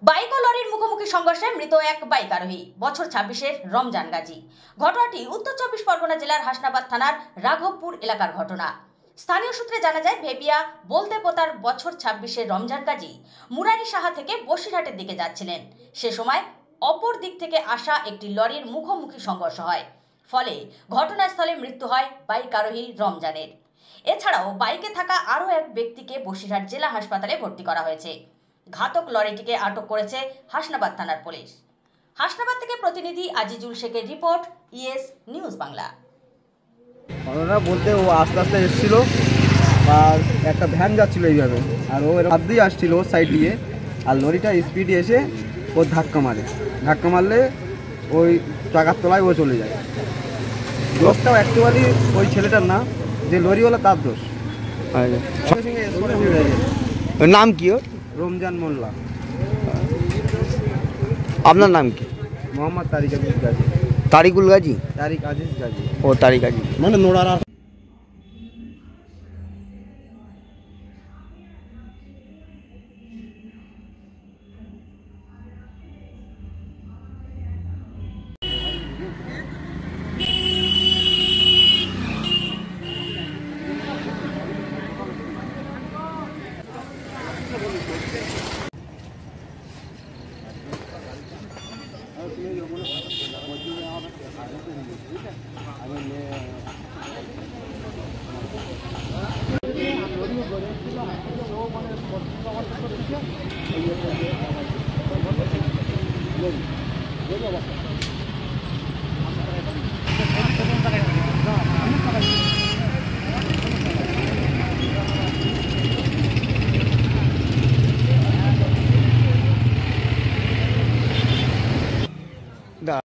Bike ও লরির মুখোমুখি সংঘর্ষে মৃত এক বাইক আরোহী, বছর 26-এর রমজান গাজী। ঘটনাটি উত্তর 24 পরগনা জেলার হাসনাবাদ থানার রাঘবপুর এলাকার ঘটনা। স্থানীয় সূত্রে জানা যায়, ভেবিয়া বলতে পোতার বছর 26-এর রমজান গাজী মুরারি সাহা থেকে বসিরহাটের দিকে যাচ্ছিলেন। সে সময় অপর দিক থেকে আসা একটি লরির মুখোমুখি সংঘর্ষ হয়, ফলে ঘটনাস্থলে মৃত্যু হয় বাইক আরোহী রমজানের। এছাড়াও বাইকে থাকা আরও এক ব্যক্তিকে বসিরহাট জেলা হাসপাতালে ভর্তি করা হয়েছে। ঘাতক লরিটিকে আটক করেছে হাসনাবাদ থানার পুলিশ। হাসনাবাদ থেকে প্রতিনিধি আজিজুল শেখের রিপোর্ট, ইএস নিউজ বাংলা। ঘটনা বলতে ও আস্তে আস্তে এসেছিল, আর একটা ভ্যান যাচ্ছিল এইভাবে, আর ও হাত দিয়ে আসছিল ওর সাইড দিয়ে, আর লরিটা স্পিডে এসে ও ধাক্কা মারলে ওই চাকার তলায় ও চলে যায়। দোষটাও অ্যাকচুয়ালি ওই ছেলেটার না, যে লরিওয়ালা তার দোষ। নাম কি ওর? রমজান মোল্লা। আপনার নাম কি? মোহাম্মদ তারিক আজিজ গাজী। তারিকুল গাজী? তারিক আজিজ গাজী। ও তারিক গাজী মানে নোড়ার। দা